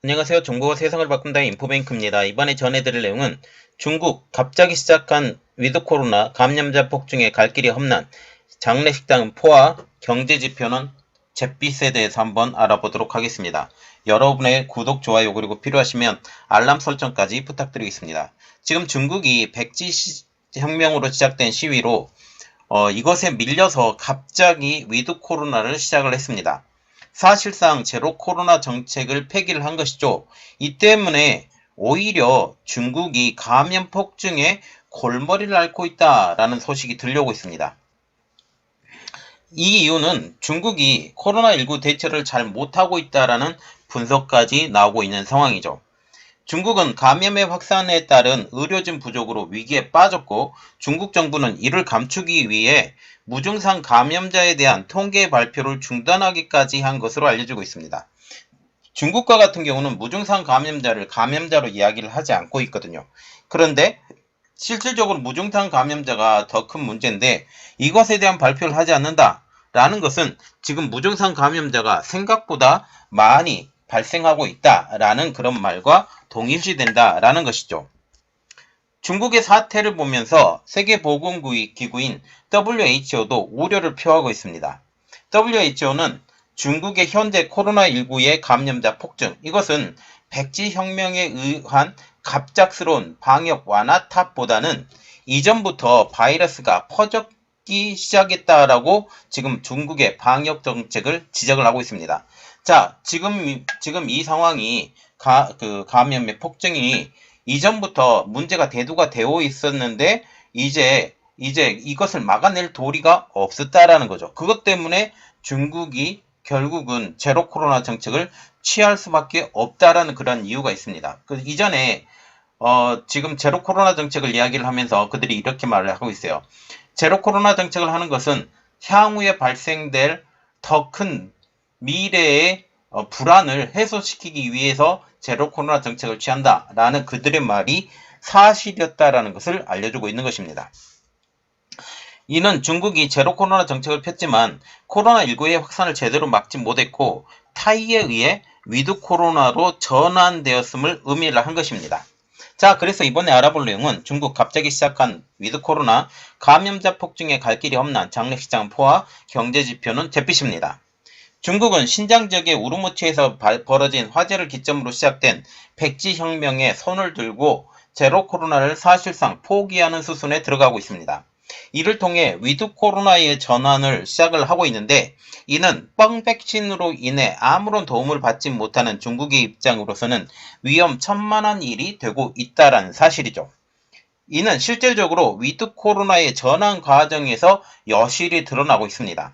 안녕하세요. 정보가 세상을 바꾼다 인포뱅크입니다. 이번에 전해드릴 내용은 중국 갑자기 시작한 위드 코로나 감염자 폭증에 갈 길이 험난 장례식장은 포화, 경제지표는 잿빛에 대해서 한번 알아보도록 하겠습니다. 여러분의 구독, 좋아요 그리고 필요하시면 알람 설정까지 부탁드리겠습니다. 지금 중국이 백지 혁명으로 시작된 시위로 이것에 밀려서 갑자기 위드 코로나를 시작을 했습니다. 사실상 제로 코로나 정책을 폐기를 한 것이죠. 이 때문에 오히려 중국이 감염 폭증에 골머리를 앓고 있다라는 소식이 들려오고 있습니다. 이 이유는 중국이 코로나19 대처를 잘 못하고 있다라는 분석까지 나오고 있는 상황이죠. 중국은 감염의 확산에 따른 의료진 부족으로 위기에 빠졌고 중국 정부는 이를 감추기 위해 무증상 감염자에 대한 통계 발표를 중단하기까지 한 것으로 알려지고 있습니다. 중국과 같은 경우는 무증상 감염자를 감염자로 이야기를 하지 않고 있거든요. 그런데 실질적으로 무증상 감염자가 더 큰 문제인데 이것에 대한 발표를 하지 않는다라는 것은 지금 무증상 감염자가 생각보다 많이 발생하고 있다라는 그런 말과 동일시된다라는 것이죠. 중국의 사태를 보면서 세계보건기구인 WHO도 우려를 표하고 있습니다. WHO는 중국의 현재 코로나19의 감염자 폭증, 이것은 백지혁명에 의한 갑작스러운 방역 완화 탓보다는 이전부터 바이러스가 퍼졌기 시작했다라고 지금 중국의 방역 정책을 지적을 하고 있습니다. 자, 지금 이 상황이 감염의 폭증이 이전부터 문제가 대두가 되어 있었는데 이제 이것을 막아낼 도리가 없었다라는 거죠. 그것 때문에 중국이 결국은 제로 코로나 정책을 취할 수밖에 없다라는 그런 이유가 있습니다. 그 이전에 지금 제로 코로나 정책을 이야기를 하면서 그들이 이렇게 말을 하고 있어요. 제로 코로나 정책을 하는 것은 향후에 발생될 더 큰 미래의 불안을 해소시키기 위해서 제로 코로나 정책을 취한다라는 그들의 말이 사실이었다라는 것을 알려주고 있는 것입니다. 이는 중국이 제로 코로나 정책을 폈지만 코로나19의 확산을 제대로 막지 못했고 타이에 의해 위드 코로나로 전환되었음을 의미를 한 것입니다. 자, 그래서 이번에 알아볼 내용은 중국 갑자기 시작한 위드 코로나 감염자 폭증에 갈 길이 험난 장례식장 포화 경제지표는 잿빛입니다. 중국은 신장 지역의 우르무치에서 벌어진 화재를 기점으로 시작된 백지혁명에 손을 들고 제로 코로나를 사실상 포기하는 수순에 들어가고 있습니다. 이를 통해 위드 코로나의 전환을 시작을 하고 있는데 이는 뻥 백신으로 인해 아무런 도움을 받지 못하는 중국의 입장으로서는 위험천만한 일이 되고 있다는 사실이죠. 이는 실질적으로 위드 코로나의 전환 과정에서 여실히 드러나고 있습니다.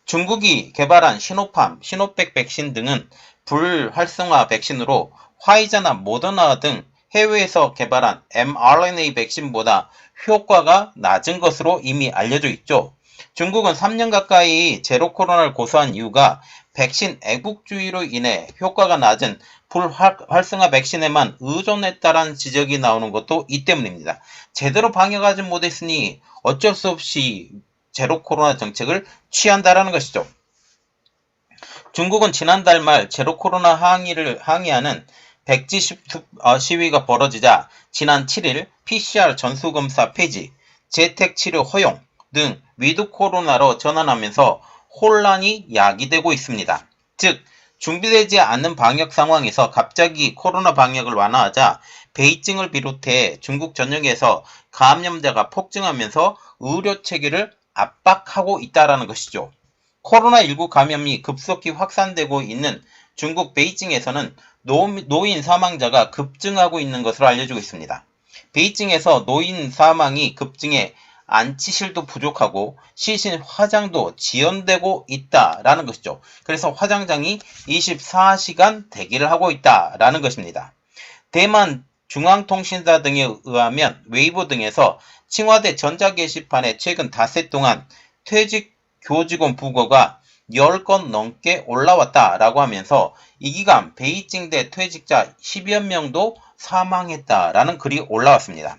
중국이 개발한 시노팜, 시노백 백신 등은 불활성화 백신으로 화이자나 모더나 등 해외에서 개발한 mRNA 백신보다 효과가 낮은 것으로 이미 알려져 있죠. 중국은 3년 가까이 제로 코로나를 고수한 이유가 백신 애국주의로 인해 효과가 낮은 불활성화 백신에만 의존했다라는 지적이 나오는 것도 이 때문입니다. 제대로 방역하지 못했으니 어쩔 수 없이 제로 코로나 정책을 취한다라는 것이죠. 중국은 지난달 말 제로 코로나 항의하는 백지 시위가 벌어지자 지난 7일 PCR 전수검사 폐지, 재택치료 허용 등 위드 코로나로 전환하면서 혼란이 야기되고 있습니다. 즉, 준비되지 않은 방역 상황에서 갑자기 코로나 방역을 완화하자 베이징을 비롯해 중국 전역에서 감염자가 폭증하면서 의료 체계를 압박하고 있다는 것이죠. 코로나19 감염이 급속히 확산되고 있는 중국 베이징에서는 노인 사망자가 급증하고 있는 것으로 알려지고 있습니다. 베이징에서 노인 사망이 급증해 안치실도 부족하고 시신 화장도 지연되고 있다라는 것이죠. 그래서 화장장이 24시간 대기를 하고 있다라는 것입니다. 대만 중앙통신사 등에 의하면 웨이보 등에서 칭화대 전자게시판에 최근 닷새 동안 퇴직 교직원 부고가 10건 넘게 올라왔다라고 하면서 이 기간 베이징대 퇴직자 10여 명도 사망했다라는 글이 올라왔습니다.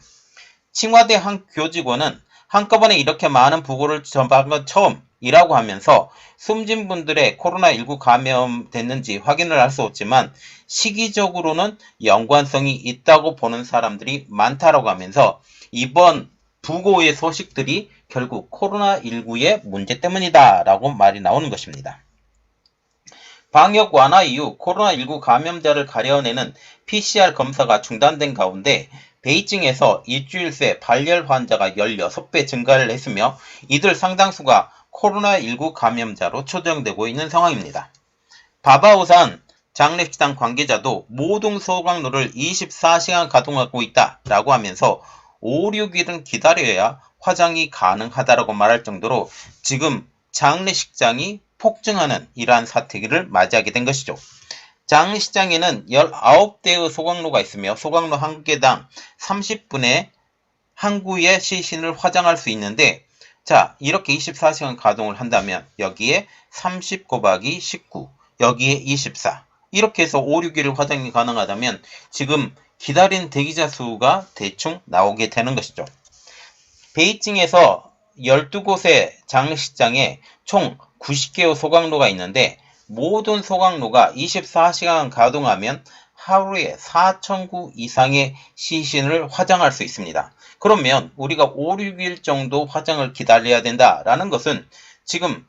칭화대 한 교직원은 한꺼번에 이렇게 많은 부고를 접한 건 처음, 이라고 하면서 숨진 분들의 코로나19 감염됐는지 확인을 할 수 없지만 시기적으로는 연관성이 있다고 보는 사람들이 많다라고 하면서 이번 부고의 소식들이 결국 코로나19의 문제 때문이다 라고 말이 나오는 것입니다. 방역 완화 이후 코로나19 감염자를 가려내는 PCR 검사가 중단된 가운데 베이징에서 일주일 새 발열 환자가 16배 증가를 했으며 이들 상당수가 코로나19 감염자로 추정되고 있는 상황입니다. 바바오산 장례식장 관계자도 모든 소각로를 24시간 가동하고 있다라고 하면서 5, 6일은 기다려야 화장이 가능하다라고 말할 정도로 지금 장례식장이 폭증하는 이러한 사태를 맞이하게 된 것이죠. 장례식장에는 19대의 소각로가 있으며 소각로 한 개당 30분에 한 구의 시신을 화장할 수 있는데 자 이렇게 24시간 가동을 한다면 여기에 30 곱하기 19 여기에 24 이렇게 해서 5, 6일을 화장이 가능하다면 지금 기다린 대기자 수가 대충 나오게 되는 것이죠. 베이징에서 12곳의 장례식장에 총 90개의 소각로가 있는데 모든 소각로가 24시간 가동하면 하루에 4,000구 이상의 시신을 화장할 수 있습니다. 그러면 우리가 5, 6일 정도 화장을 기다려야 된다라는 것은 지금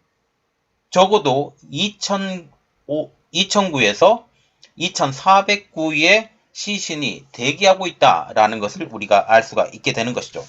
적어도 2,000구에서 2,400구의 시신이 대기하고 있다라는 것을 우리가 알 수가 있게 되는 것이죠.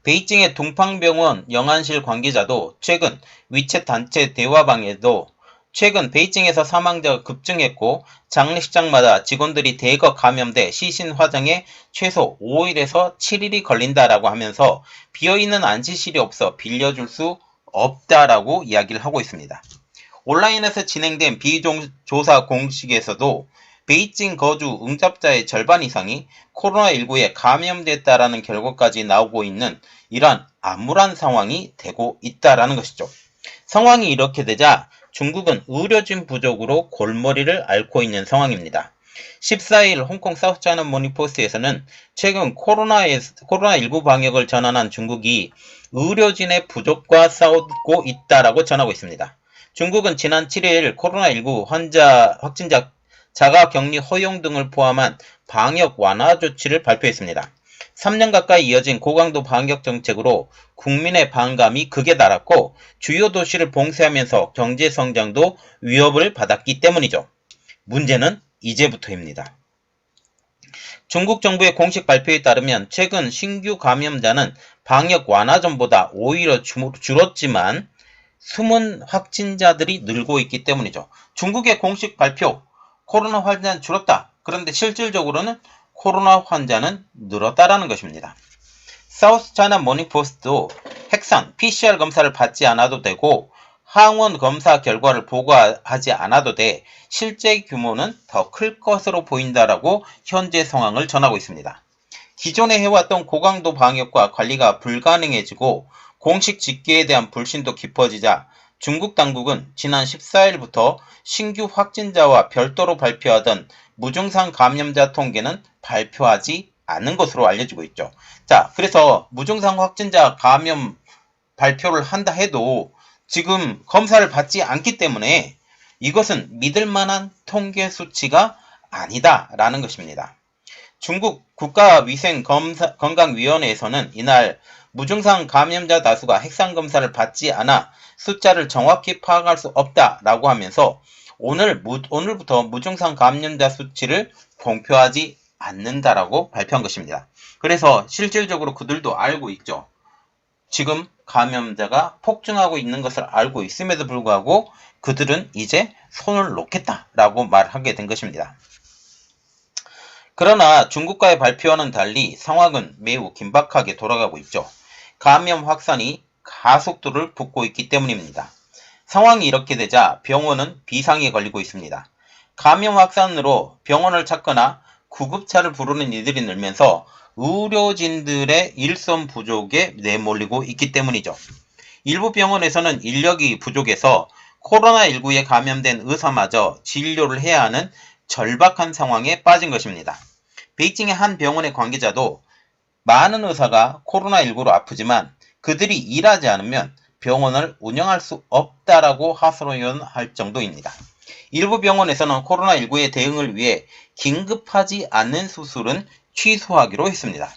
베이징의 둥팡병원 영안실 관계자도 최근 위챗 단체 대화방에도 최근 베이징에서 사망자가 급증했고 장례식장마다 직원들이 대거 감염돼 시신 화장에 최소 5일에서 7일이 걸린다라고 하면서 비어있는 안치실이 없어 빌려줄 수 없다라고 이야기를 하고 있습니다. 온라인에서 진행된 비조사 공식에서도 베이징 거주 응답자의 절반 이상이 코로나19에 감염됐다라는 결과까지 나오고 있는 이러한 암울한 상황이 되고 있다라는 것이죠. 상황이 이렇게 되자 중국은 의료진 부족으로 골머리를 앓고 있는 상황입니다. 14일 홍콩 사우스차이나 모닝포스트에서는 최근 코로나19 방역을 전환한 중국이 의료진의 부족과 싸우고 있다라고 전하고 있습니다. 중국은 지난 7일 코로나19 확진자 자가격리 허용 등을 포함한 방역 완화 조치를 발표했습니다. 3년 가까이 이어진 고강도 방역 정책으로 국민의 반감이 극에 달았고 주요 도시를 봉쇄하면서 경제 성장도 위협을 받았기 때문이죠. 문제는 이제부터입니다. 중국 정부의 공식 발표에 따르면 최근 신규 감염자는 방역 완화 전보다 오히려 줄었지만 숨은 확진자들이 늘고 있기 때문이죠. 중국의 공식 발표 코로나 환자는 줄었다. 그런데 실질적으로는 코로나 환자는 늘었다라는 것입니다. 사우스차이나 모닝포스트도 핵산 PCR 검사를 받지 않아도 되고 항원 검사 결과를 보고하지 않아도 돼 실제 규모는 더 클 것으로 보인다라고 현재 상황을 전하고 있습니다. 기존에 해왔던 고강도 방역과 관리가 불가능해지고 공식 집계에 대한 불신도 깊어지자 중국 당국은 지난 14일부터 신규 확진자와 별도로 발표하던 무증상 감염자 통계는 발표하지 않는 것으로 알려지고 있죠. 자, 그래서 무증상 확진자 감염 발표를 한다 해도 지금 검사를 받지 않기 때문에 이것은 믿을 만한 통계 수치가 아니다라는 것입니다. 중국 국가위생건강위원회에서는 이날 무증상 감염자 다수가 핵산검사를 받지 않아 숫자를 정확히 파악할 수 없다라고 하면서 오늘부터 무증상 감염자 수치를 공표하지 않는다라고 발표한 것입니다. 그래서 실질적으로 그들도 알고 있죠. 지금 감염자가 폭증하고 있는 것을 알고 있음에도 불구하고 그들은 이제 손을 놓겠다라고 말하게 된 것입니다. 그러나 중국과의 발표와는 달리 상황은 매우 긴박하게 돌아가고 있죠. 감염 확산이 가속도를 붓고 있기 때문입니다. 상황이 이렇게 되자 병원은 비상에 걸리고 있습니다. 감염 확산으로 병원을 찾거나 구급차를 부르는 이들이 늘면서 의료진들의 일손 부족에 내몰리고 있기 때문이죠. 일부 병원에서는 인력이 부족해서 코로나19에 감염된 의사마저 진료를 해야 하는 절박한 상황에 빠진 것입니다. 베이징의 한 병원의 관계자도 많은 의사가 코로나19로 아프지만 그들이 일하지 않으면 병원을 운영할 수 없다라고 하소연할 정도입니다. 일부 병원에서는 코로나19에 대응을 위해 긴급하지 않는 수술은 취소하기로 했습니다.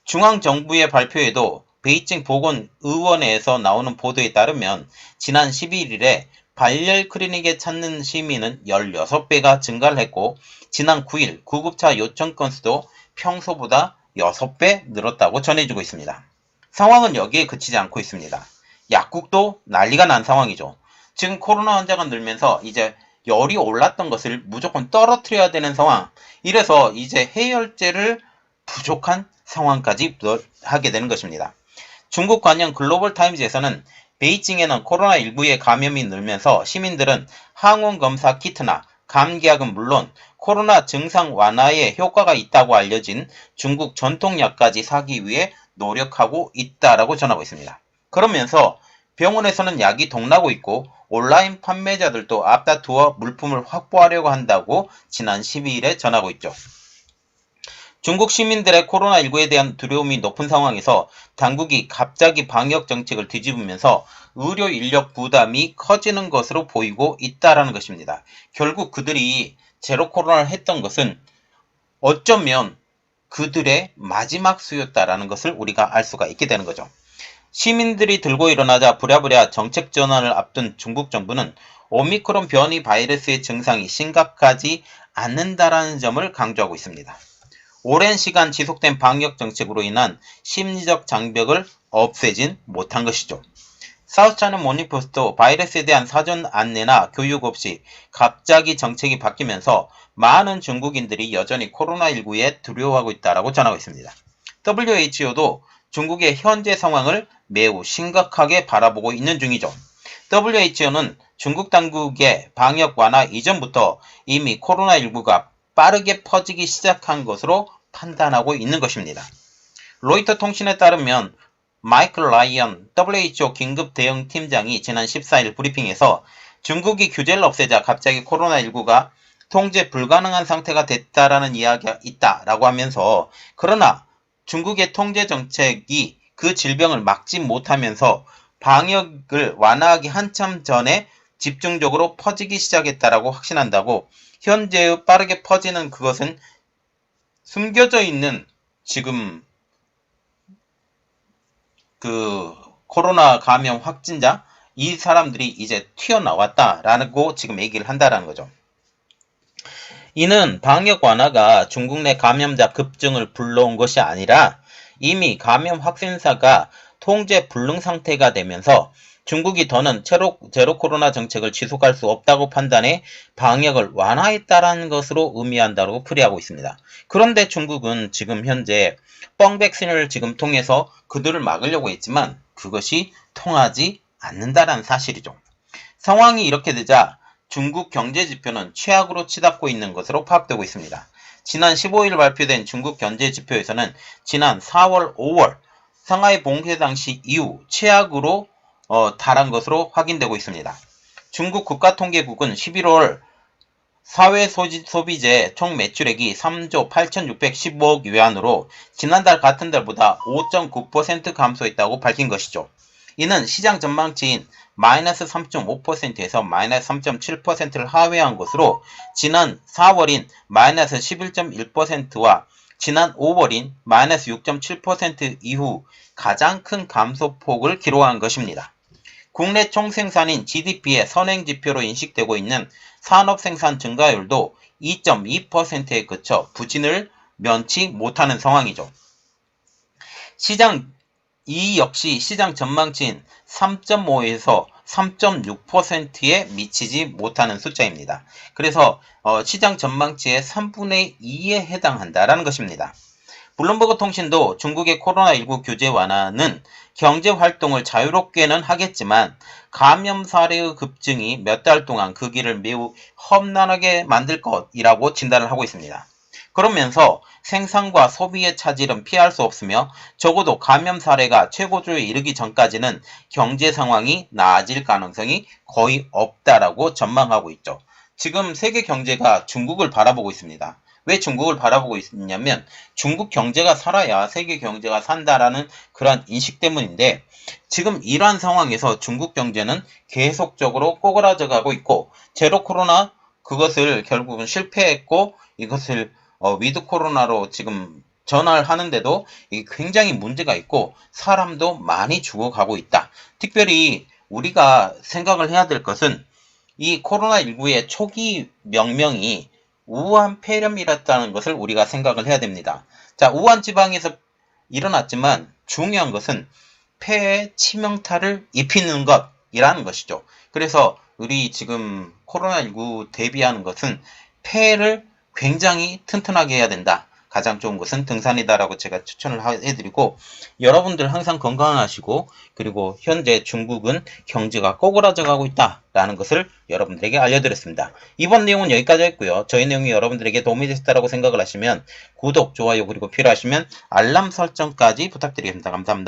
중앙정부의 발표에도 베이징 보건의원회에서 나오는 보도에 따르면 지난 11일에 발열 클리닉에 찾는 시민은 16배가 증가를 했고 지난 9일 구급차 요청 건수도 평소보다 6배 늘었다고 전해지고 있습니다. 상황은 여기에 그치지 않고 있습니다. 약국도 난리가 난 상황이죠. 지금 코로나 환자가 늘면서 이제 열이 올랐던 것을 무조건 떨어뜨려야 되는 상황. 이래서 이제 해열제를 부족한 상황까지 하게 되는 것입니다. 중국 관영 글로벌 타임즈에서는 베이징에는 코로나19에 감염이 늘면서 시민들은 항원검사 키트나 감기약은 물론 코로나 증상 완화에 효과가 있다고 알려진 중국 전통약까지 사기 위해 노력하고 있다라고 전하고 있습니다. 그러면서 병원에서는 약이 동나고 있고 온라인 판매자들도 앞다투어 물품을 확보하려고 한다고 지난 12일에 전하고 있죠. 중국 시민들의 코로나19에 대한 두려움이 높은 상황에서 당국이 갑자기 방역 정책을 뒤집으면서 의료 인력 부담이 커지는 것으로 보이고 있다는 것입니다. 결국 그들이 제로 코로나를 했던 것은 어쩌면 그들의 마지막 수였다라는 것을 우리가 알 수가 있게 되는 거죠. 시민들이 들고 일어나자 부랴부랴 정책 전환을 앞둔 중국 정부는 오미크론 변이 바이러스의 증상이 심각하지 않는다라는 점을 강조하고 있습니다. 오랜 시간 지속된 방역 정책으로 인한 심리적 장벽을 없애진 못한 것이죠. 사우스차이나 모닝포스트도 바이러스에 대한 사전 안내나 교육 없이 갑자기 정책이 바뀌면서 많은 중국인들이 여전히 코로나19에 두려워하고 있다고 전하고 있습니다. WHO도 중국의 현재 상황을 매우 심각하게 바라보고 있는 중이죠. WHO는 중국 당국의 방역 완화 이전부터 이미 코로나19가 빠르게 퍼지기 시작한 것으로 판단하고 있는 것입니다. 로이터 통신에 따르면 마이클 라이언 WHO 긴급 대응 팀장이 지난 14일 브리핑에서 중국이 규제를 없애자 갑자기 코로나19가 통제 불가능한 상태가 됐다라는 이야기가 있다라고 하면서 그러나 중국의 통제 정책이 그 질병을 막지 못하면서 방역을 완화하기 한참 전에 집중적으로 퍼지기 시작했다라고 확신한다고 현재의 빠르게 퍼지는 그것은 숨겨져 있는 지금 그 코로나 감염 확진자 이 사람들이 이제 튀어나왔다라고 지금 얘기를 한다라는 거죠. 이는 방역 완화가 중국 내 감염자 급증을 불러온 것이 아니라 이미 감염 확진자가 통제 불능 상태가 되면서 중국이 더는 제로 코로나 정책을 지속할 수 없다고 판단해 방역을 완화했다라는 것으로 의미한다고 풀이하고 있습니다. 그런데 중국은 지금 현재 뻥 백신을 지금 통해서 그들을 막으려고 했지만 그것이 통하지 않는다는 사실이죠. 상황이 이렇게 되자 중국 경제지표는 최악으로 치닫고 있는 것으로 파악되고 있습니다. 지난 15일 발표된 중국 경제지표에서는 지난 4월, 5월 상하이 봉쇄 당시 이후 최악으로 달한 것으로 확인되고 있습니다. 중국 국가통계국은 11월 사회소비재 총 매출액이 3조 8,615억 위안으로 지난달 같은 달보다 5.9% 감소했다고 밝힌 것이죠. 이는 시장 전망치인 마이너스 3.5%에서 마이너스 3.7%를 하회한 것으로 지난 4월인 마이너스 11.1%와 지난 5월인 마이너스 6.7% 이후 가장 큰 감소폭을 기록한 것입니다. 국내 총생산인 GDP의 선행지표로 인식되고 있는 산업생산 증가율도 2.2%에 그쳐 부진을 면치 못하는 상황이죠. 이 역시 시장 전망치인 3.5에서 3.6%에 미치지 못하는 숫자입니다. 그래서 시장 전망치의 3분의 2에 해당한다라는 것입니다. 블룸버그 통신도 중국의 코로나19 규제 완화는 경제 활동을 자유롭게는 하겠지만 감염 사례의 급증이 몇 달 동안 그 길을 매우 험난하게 만들 것이라고 진단을 하고 있습니다. 그러면서 생산과 소비의 차질은 피할 수 없으며 적어도 감염 사례가 최고조에 이르기 전까지는 경제 상황이 나아질 가능성이 거의 없다라고 전망하고 있죠. 지금 세계 경제가 중국을 바라보고 있습니다. 왜 중국을 바라보고 있냐면 중국 경제가 살아야 세계 경제가 산다라는 그러한 인식 때문인데 지금 이러한 상황에서 중국 경제는 계속적으로 꼬그라져 가고 있고 제로 코로나 그것을 결국은 실패했고 이것을 위드 코로나로 지금 전환을 하는데도 이게 굉장히 문제가 있고 사람도 많이 죽어가고 있다. 특별히 우리가 생각을 해야 될 것은 이 코로나19의 초기 명명이 우한 폐렴이었다는 것을 우리가 생각을 해야 됩니다. 자, 우한 지방에서 일어났지만 중요한 것은 폐에 치명타를 입히는 것이라는 것이죠. 그래서 우리 지금 코로나19 대비하는 것은 폐를 굉장히 튼튼하게 해야 된다. 가장 좋은 것은 등산이다라고 제가 추천을 해드리고 여러분들 항상 건강하시고 그리고 현재 중국은 경제가 꼬그라져 가고 있다라는 것을 여러분들에게 알려드렸습니다. 이번 내용은 여기까지 했고요. 저희 내용이 여러분들에게 도움이 됐다고 생각을 하시면 구독, 좋아요 그리고 필요하시면 알람 설정까지 부탁드리겠습니다. 감사합니다.